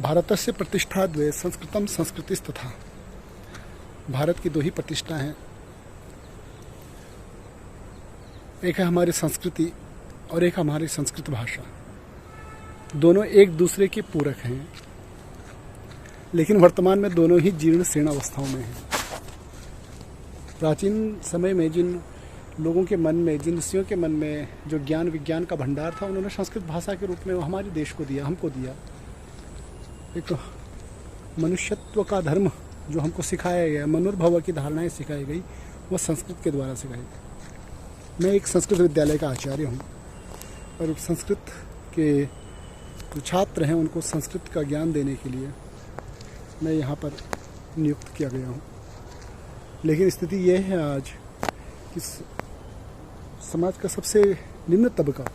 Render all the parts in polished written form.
भारतस्य प्रतिष्ठा द्वे संस्कृतम संस्कृतिस्तथा। भारत की दो ही प्रतिष्ठा हैं, एक है हमारी संस्कृति और एक हमारी संस्कृत भाषा। दोनों एक दूसरे के पूरक हैं, लेकिन वर्तमान में दोनों ही जीर्ण शीर्ण अवस्थाओं में हैं। प्राचीन समय में जिन लोगों के मन में, जिन ऋषियों के मन में जो ज्ञान विज्ञान का भंडार था, उन्होंने संस्कृत भाषा के रूप में वो हमारे देश को दिया, हमको दिया। एक मनुष्यत्व का धर्म जो हमको सिखाया गया, मनुर्भव की धारणाएं सिखाई गई, वो संस्कृत के द्वारा सिखाई गई। मैं एक संस्कृत विद्यालय का आचार्य हूँ और संस्कृत के जो छात्र हैं उनको संस्कृत का ज्ञान देने के लिए मैं यहाँ पर नियुक्त किया गया हूँ। लेकिन स्थिति ये है आज कि समाज का सबसे निम्न तबका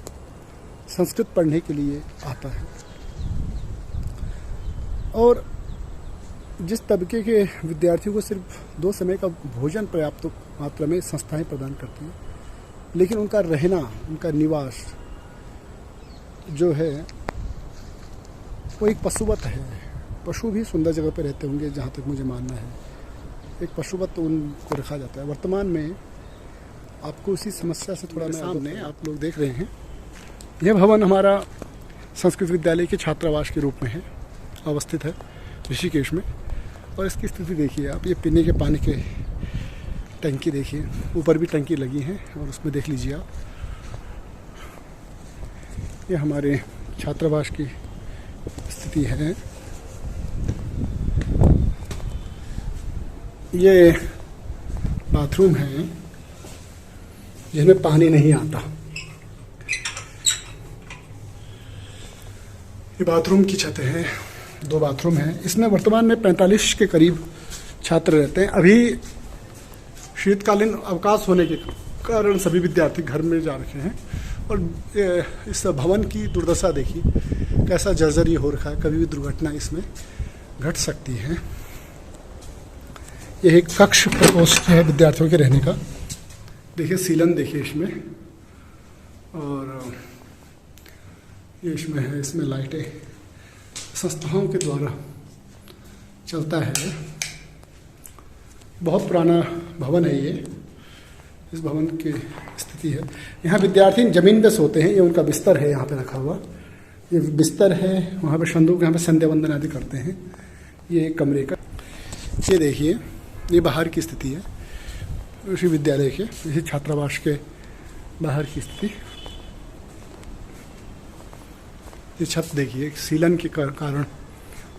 संस्कृत पढ़ने के लिए आता है, और जिस तबके के विद्यार्थियों को सिर्फ 2 समय का भोजन पर्याप्त मात्रा में संस्थाएं प्रदान करती हैं, लेकिन उनका रहना, उनका निवास जो है वो एक पशुवत है। पशु भी सुंदर जगह पर रहते होंगे, जहाँ तक मुझे मानना है। एक पशुवत तो उनको रखा जाता है। वर्तमान में आपको उसी समस्या से थोड़ा सामने आप लोग देख रहे हैं, यह भवन हमारा संस्कृत विद्यालय के छात्रावास के रूप में है, अवस्थित है ऋषिकेश में। और इसकी स्थिति देखिए आप, ये पीने के पानी के टंकी देखिए, ऊपर भी टंकी लगी है और उसमें देख लीजिए आप, ये हमारे छात्रावास की स्थिति है। ये बाथरूम है जिसमें पानी नहीं आता। ये बाथरूम की छत है, 2 बाथरूम हैं। इसमें वर्तमान में 45 के करीब छात्र रहते हैं। अभी शीतकालीन अवकाश होने के कारण सभी विद्यार्थी घर में जा रखे हैं। और इस भवन की दुर्दशा देखिए, कैसा जर्जरी हो रखा है, कभी भी दुर्घटना इसमें घट सकती है। यह एक कक्ष प्रकोष्ठ है विद्यार्थियों के रहने का। देखिए सीलन देखिए इसमें, और ये इसमें है, इसमें लाइटें संस्थाओं के द्वारा चलता है। बहुत पुराना भवन है ये। इस भवन की स्थिति है, यहाँ विद्यार्थी जमीन पे सोते हैं। ये उनका बिस्तर है यहाँ पे रखा हुआ, ये बिस्तर है। वहाँ पे संदूक, यहाँ पे संध्या वंदन आदि करते हैं। ये एक कमरे का, ये देखिए, ये बाहर की स्थिति है उसी विद्यालय के, इसी छात्रावास के बाहर की स्थिति। ये छत देखिए, सीलन के कारण,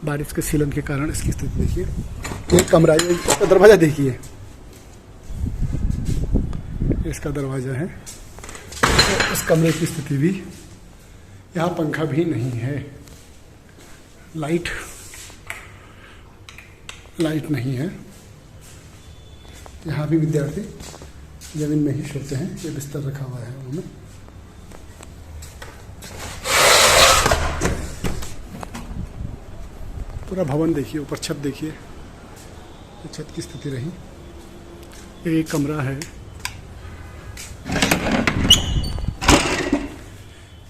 बारिश के सीलन के कारण इसकी स्थिति देखिए। एक कमरा, इसका दरवाजा देखिए, इसका दरवाजा है। तो इस कमरे की स्थिति भी, यहाँ पंखा भी नहीं है, लाइट नहीं है। यहाँ भी विद्यार्थी जमीन में ही सोते हैं। ये बिस्तर रखा हुआ है उन्होंने। पूरा भवन देखिए, ऊपर छत देखिए, ये छत की स्थिति रही। ये एक कमरा है,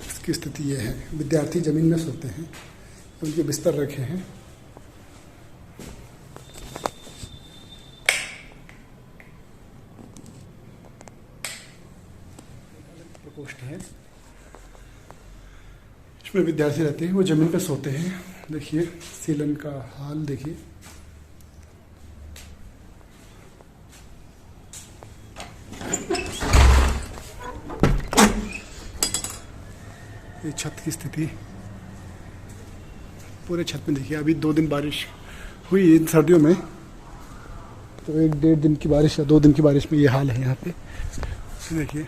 इसकी स्थिति ये है। विद्यार्थी जमीन में सोते हैं, उनके बिस्तर रखे हैं। प्रकोष्ठ है, इसमें विद्यार्थी रहते हैं, वो जमीन पर सोते हैं। देखिए सीलन का हाल देखिए। ये छत की स्थिति, पूरे छत में देखिए। अभी 2 दिन बारिश हुई इन सर्दियों में, तो 1-1.5 दिन की बारिश या 2 दिन की बारिश में ये हाल है यहाँ पे। देखिए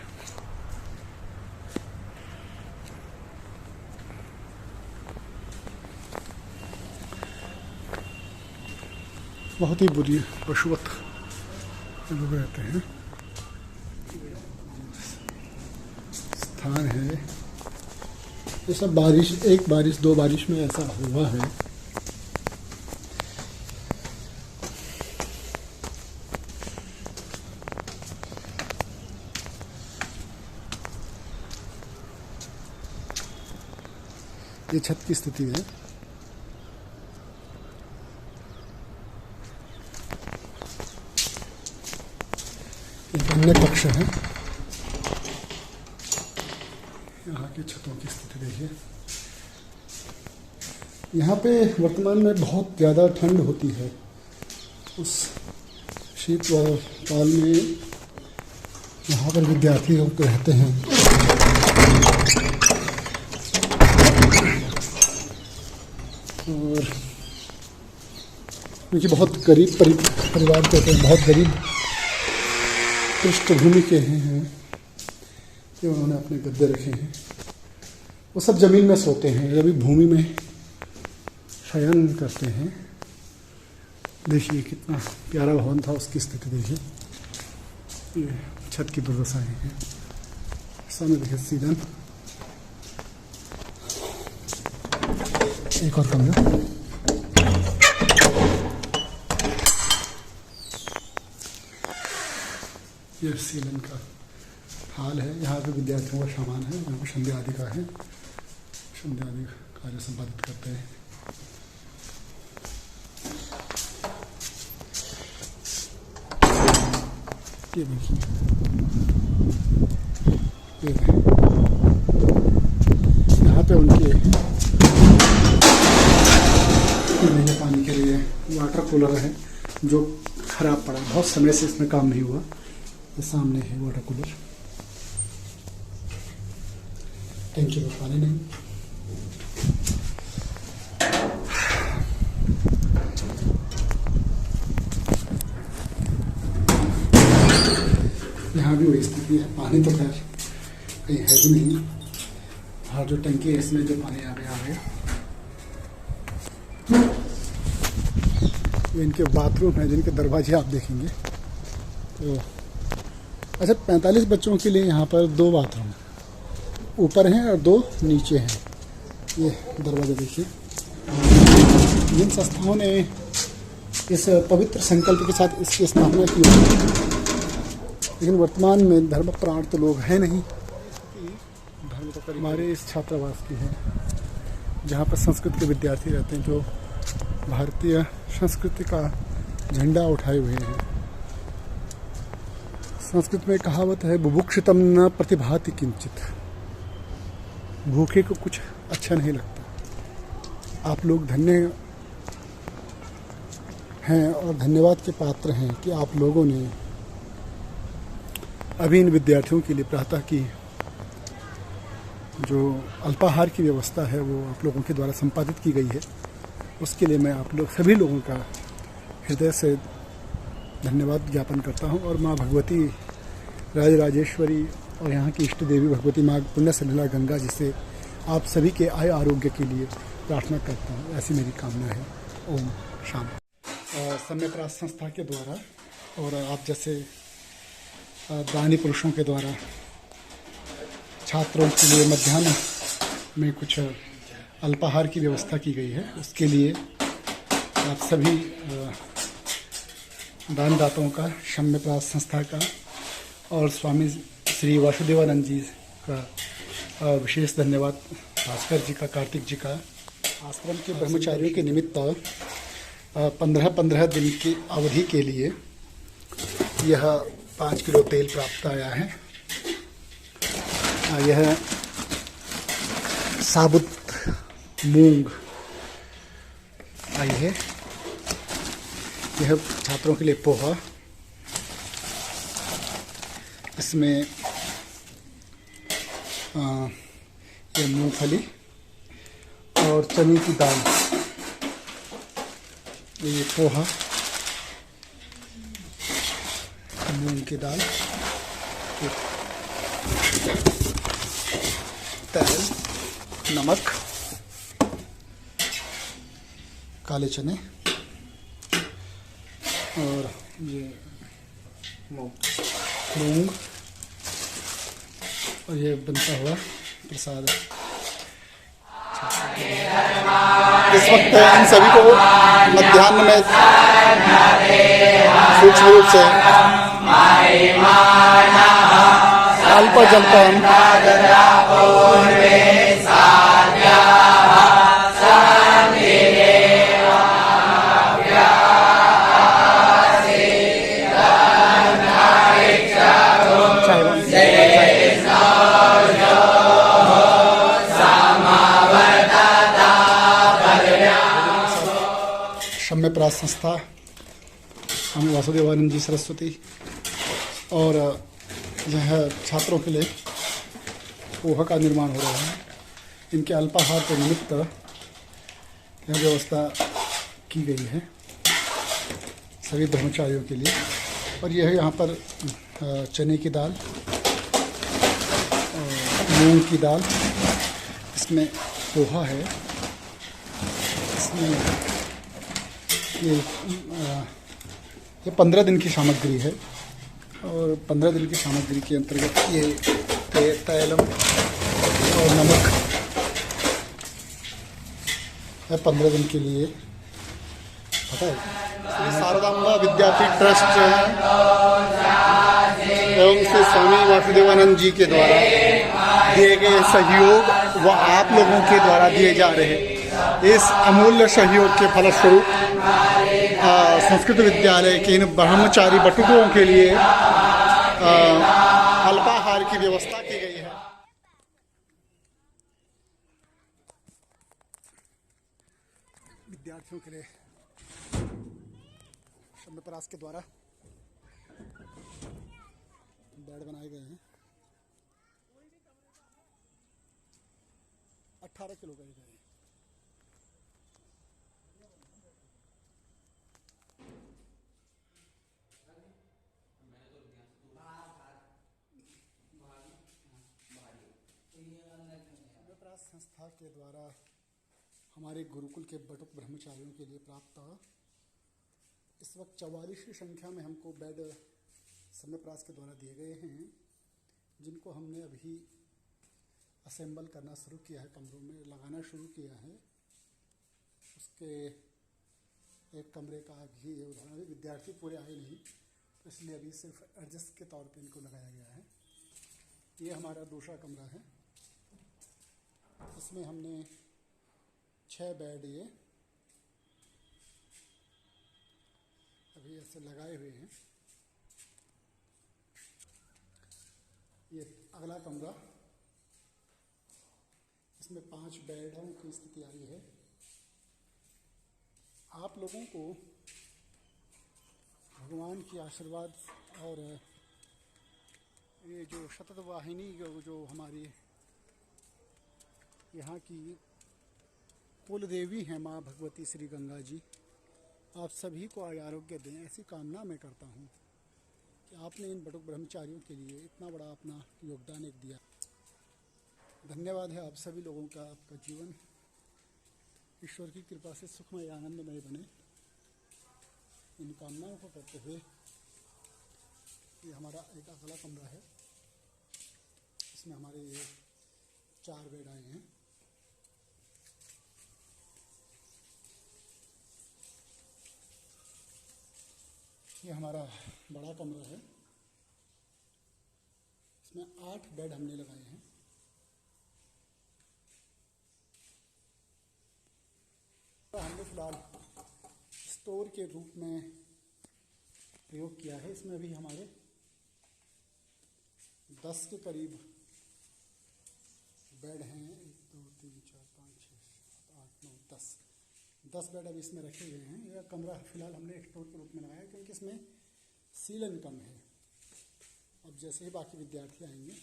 बहुत ही बुरी पशुवत लोग रहते हैं। स्थान है ये सब। बारिश, 1 बारिश 2 बारिश में ऐसा हुआ है। ये छत की स्थिति है। अन्य कक्ष है। यहाँ की छतों की स्थिति देखिए। यहाँ पे वर्तमान में बहुत ज़्यादा ठंड होती है। उस शीतकाल में यहाँ पर विद्यार्थी लोग रहते हैं। और उनकी बहुत गरीब परिवार के होते हैं, बहुत गरीब पृष्ठभूमि के हैं कि उन्होंने अपने गद्दे रखे हैं। वो सब जमीन में सोते हैं, अभी भूमि में शयन करते हैं। देखिए कितना प्यारा भवन था, उसकी स्थिति देखिए। ये छत की दुर्दशाएं हैं। सामने देखिए सीजन। एक और कमरा। ये सीलन का हाल है। यहाँ पे विद्यार्थियों का सामान है। यहाँ पर संध्या आदि का है। संध्या आदि कार्य संपादित करते हैं। ये देखिए, यहाँ पे उनके पीने के पानी के लिए वाटर कूलर है जो खराब पड़ा, बहुत समय से इसमें काम नहीं हुआ। ये सामने है वाटर कूलर। टंकी में पानी नहीं। यहाँ भी वही स्थिति है। पानी तो खैर कहीं है भी नहीं। हाँ, जो टंकी है इसमें जो पानी आ गया। ये इनके बाथरूम है जिनके दरवाजे आप देखेंगे तो अच्छा 45 बच्चों के लिए यहाँ पर 2 बाथरूम ऊपर हैं और 2 नीचे हैं। ये दरवाजा देखिए। जिन संस्थाओं ने इस पवित्र संकल्प के साथ इसकी स्थापना की है, लेकिन वर्तमान में धर्मप्राण तो लोग हैं नहीं। धर्म तो हमारे इस छात्रावास की है जहाँ पर संस्कृत के विद्यार्थी रहते हैं जो भारतीय संस्कृति का झंडा उठाए हुए हैं। संस्कृत में कहावत है, बुभुक्षितम न प्रतिभाति किंचित। भूखे को कुछ अच्छा नहीं लगता। आप लोग धन्य हैं और धन्यवाद के पात्र हैं कि आप लोगों ने अभी इन विद्यार्थियों के लिए प्रातः की जो अल्पाहार की व्यवस्था है वो आप लोगों के द्वारा संपादित की गई है। उसके लिए मैं आप लोग सभी लोगों का हृदय से धन्यवाद ज्ञापन करता हूँ। और माँ भगवती राजराजेश्वरी और यहाँ की इष्ट देवी भगवती माँ पुण्य सलिला गंगा जी से आप सभी के आय आरोग्य के लिए प्रार्थना करता हूँ। ऐसी मेरी कामना है। ओम शांति। सम्यक संस्था के द्वारा और आप जैसे दानी पुरुषों के द्वारा छात्रों के लिए मध्याह्न में कुछ अल्पाहार की व्यवस्था की गई है। उसके लिए आप सभी दानदाताओं का, सम्यक संस्था का और स्वामी श्री वासुदेवानंद जी का विशेष धन्यवाद। भास्कर जी का, कार्तिक जी का। आश्रम के ब्रह्मचारियों के निमित्त 15-15 दिन की अवधि के लिए यह 5 किलो तेल प्राप्त आया है। यह साबुत मूंग आई है। यह छात्रों के लिए पोहा। इसमें ये मूंगफली और चने की दाल। ये पोहा, मूंग की दाल, तेल, नमक, काले चने और ये मूंग और ये बनता हुआ प्रसाद। इस वक्त इन सभी को मध्याह्न में सूक्ष्म रूप से अल्प जलपान सम्यप्रास संस्था, स्वामी वासुदेवानंद जी सरस्वती, और यह छात्रों के लिए पोहा का निर्माण हो रहा है। इनके अल्पाहार के निमित्त यह व्यवस्था की गई है सभी ब्रह्मचारियों के लिए। और यह यहाँ पर चने की दाल, मूंग की दाल, इसमें पोहा है, इसमें ये 15 दिन की सामग्री है। और 15 दिन की सामग्री के अंतर्गत ये तैलम और नमक है 15 दिन के लिए। पता है, श्री शारदांबा विद्यापीठ ट्रस्ट एवं श्री स्वामी वासुदेवानंद जी के द्वारा दिए गए सहयोग व आप लोगों के द्वारा दिए जा रहे इस अमूल्य सहयोग के फलस्वरूप संस्कृत विद्यालय के इन ब्रह्मचारी बटुकों के लिए अल्पाहार की व्यवस्था की गई है। विद्यार्थियों के लिए सम्यप्रास के द्वारा बेड बनाए गए हैं। 18 किलो का है। सम्यप्रास संस्था के द्वारा हमारे गुरुकुल के बटुक ब्रह्मचारियों के लिए प्राप्त इस वक्त 44 संख्या में हमको बेड सम्यप्रास के द्वारा दिए गए हैं, जिनको हमने अभी असेंबल करना शुरू किया है, कमरों में लगाना शुरू किया है। उसके एक कमरे का भी उदाहरण, अभी विद्यार्थी पूरे आए नहीं तो इसलिए अभी सिर्फ एडजस्ट के तौर पे इनको लगाया गया है। ये हमारा दूसरा कमरा है, इसमें हमने 6 बेड ये अभी ऐसे लगाए हुए हैं। ये अगला कमरा, इसमें 5 बेडों की स्थिति आई है। आप लोगों को भगवान की आशीर्वाद और ये जो शतत वाहिनी जो हमारी यहाँ की कुल देवी हैं माँ भगवती श्री गंगा जी, आप सभी को आरोग्य दें, ऐसी कामना मैं करता हूँ कि आपने इन बटुक ब्रह्मचारियों के लिए इतना बड़ा अपना योगदान एक दिया। धन्यवाद है आप सभी लोगों का। आपका जीवन ईश्वर की कृपा से सुखमय आनंदमय बने, इन कामनाओं को करते हुए ये हमारा एक अगला कमरा है, इसमें हमारे ये 4 बेड आए हैं। ये हमारा बड़ा कमरा है, इसमें 8 बेड हमने लगाए हैं। हमने फिलहाल स्टोर के रूप में प्रयोग किया है। इसमें भी हमारे 10 के करीब बेड हैं। 1 2 3 4 5 6 7 8 9 10 बेड अभी इसमें रखे हुए हैं। यह कमरा फिलहाल हमने स्टोर के रूप में लगाया क्योंकि इसमें सीलन कम है। अब जैसे ही बाकी विद्यार्थी आएंगे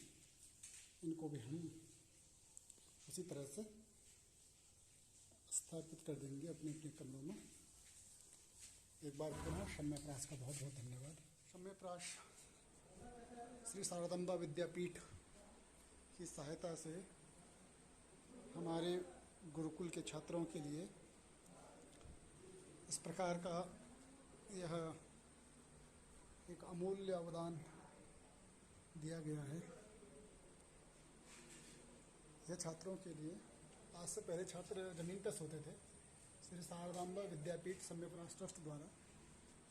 इनको भी हम उसी तरह से स्थापित कर देंगे अपने अपने कमरों में। एक बार पुनः सम्यप्रास का बहुत बहुत धन्यवाद। सम्यप्रास श्री शारदांबा विद्यापीठ की सहायता से हमारे गुरुकुल के छात्रों के लिए इस प्रकार का यह एक अमूल्य अवदान दिया गया है। यह छात्रों के लिए, आज से पहले छात्र जमीन पर सोते थे, श्री शारदांबा विद्यापीठ सम्यप्रास ट्रस्ट द्वारा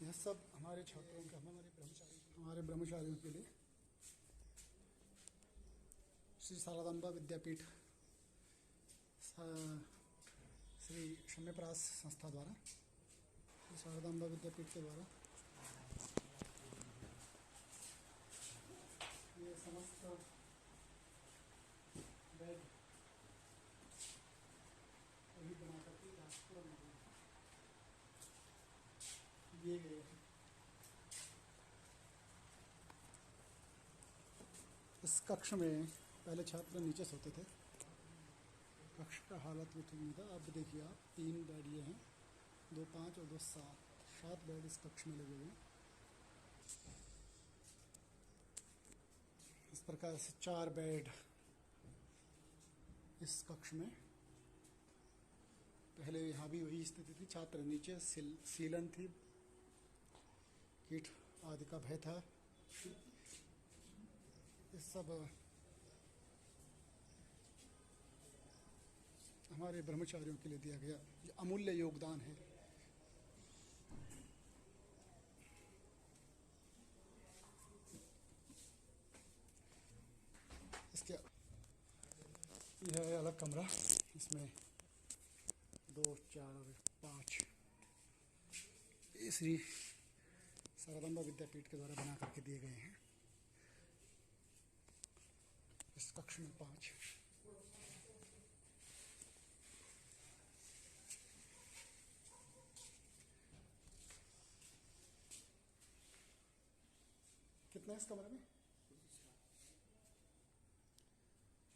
यह सब हमारे छात्रों के, हमारे ब्रह्मचारियों के लिए श्री शारदांबा विद्यापीठ श्री सम्यप्रास संस्था द्वारा, श्री शारदांबा विद्यापीठ के द्वारा ये समस्त बेड अभी बना करके इस कक्ष में पहले छात्र नीचे सोते थे। कक्ष का हालत भी ठीक नहीं था। अब देखिए आप 3 बेड ये हैं, 2 5 और 2 7 बेड इस कक्ष में लगे हुए हैं। इस प्रकार से 4 बेड इस कक्ष में। पहले यहाँ भी वही स्थिति थी, छात्र नीचे, सीलन थी, कीट आदि का भय था। इस सब हमारे ब्रह्मचारियों के लिए दिया गया ये अमूल्य योगदान है। इसके यह है अलग कमरा, इसमें 2 4 और 5 ये श्री शारदांबा विद्यापीठ के द्वारा बना करके दिए गए हैं। इस कक्ष में 5। कितना है इस कमरे में?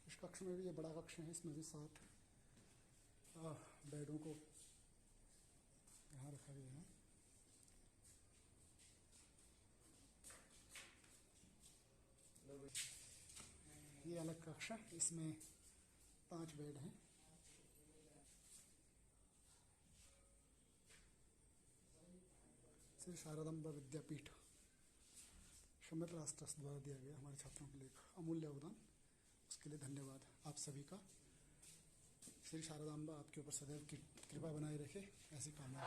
इस कक्ष में भी ये बड़ा कक्ष है, इसमें भी 7 बेडों को यहाँ रखा गया है। ये अलग कक्ष है, इसमें 5 बेड हैं। श्री शारदांबा विद्यापीठ संयुक्त राष्ट्र द्वारा दिया गया हमारे छात्रों के लिए अमूल्य योगदान, उसके लिए धन्यवाद आप सभी का। श्री शारदांबा आपके ऊपर सदैव की कृपा बनाए रखे, ऐसी कामना।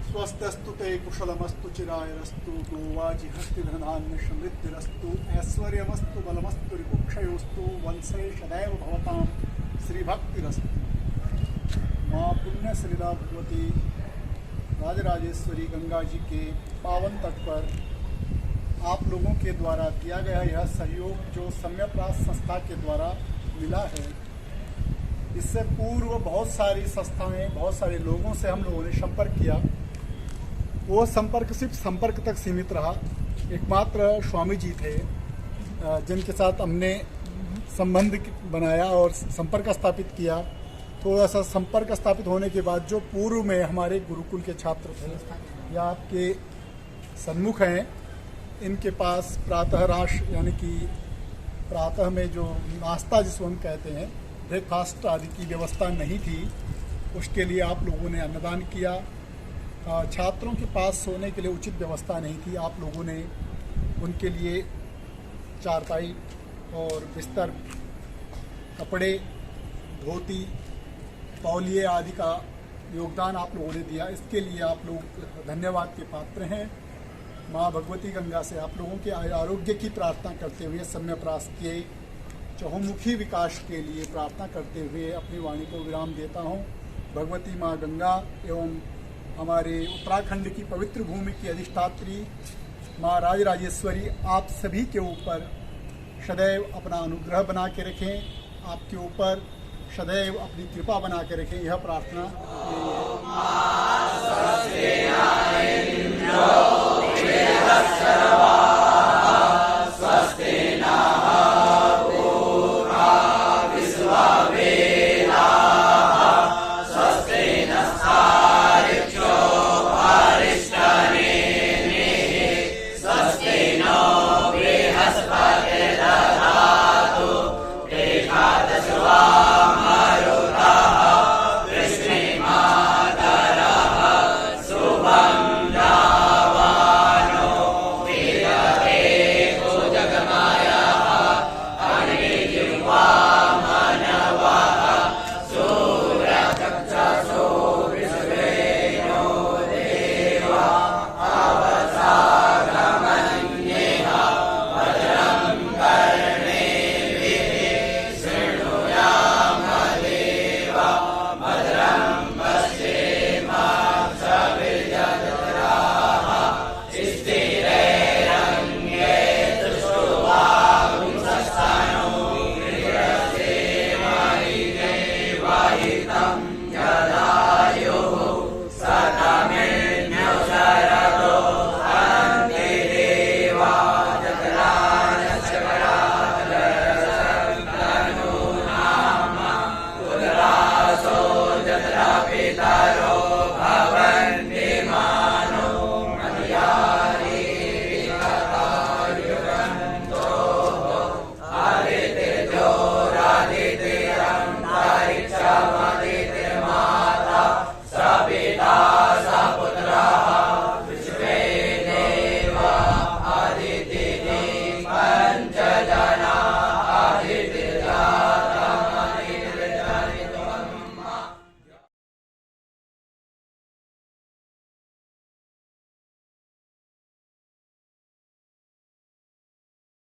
स्वस्तस्तु ते कुशलमस्तु चिरायरस्तु गोवाजि हस्तिधनान्य समृद्धिरस्तु ऐश्वर्यमस्तु बलमस्तु रिपुक्षयोस्तु वंशे सदैव भवतां श्रीभक्तिरस्तु। माँ पुण्य श्रीला भगवती राजराजेश्वरी गंगा जी के पावन तट पर आप लोगों के द्वारा दिया गया यह सहयोग जो सम्यप्रास संस्था के द्वारा मिला है, इससे पूर्व बहुत सारी संस्थाएं, बहुत सारे लोगों से हम लोगों ने संपर्क किया। वो संपर्क सिर्फ संपर्क तक सीमित रहा। एकमात्र स्वामी जी थे जिनके साथ हमने संबंध बनाया और संपर्क स्थापित किया। थोड़ा सा संपर्क स्थापित होने के बाद जो पूर्व में हमारे गुरुकुल के छात्र थे या आपके सन्मुख हैं, इनके पास प्रातः राश यानी कि प्रातः में जो नाश्ता जिसको हम कहते हैं, ब्रेकफास्ट आदि की व्यवस्था नहीं थी। उसके लिए आप लोगों ने अन्नदान किया। छात्रों के पास सोने के लिए उचित व्यवस्था नहीं थी, आप लोगों ने उनके लिए चारपाई और बिस्तर, कपड़े, धोती, तौलिए आदि का योगदान आप लोगों ने दिया। इसके लिए आप लोग धन्यवाद के पात्र हैं। माँ भगवती गंगा से आप लोगों के आरोग्य की प्रार्थना करते हुए, सम्यपरास के चहुमुखी विकास के लिए प्रार्थना करते हुए अपनी वाणी को विराम देता हूँ। भगवती माँ गंगा एवं हमारे उत्तराखंड की पवित्र भूमि की अधिष्ठात्री माँ राजराजेश्वरी आप सभी के ऊपर सदैव अपना अनुग्रह बना के रखें, आपके ऊपर सदैव अपनी कृपा बना के रखें, यह प्रार्थना यही है।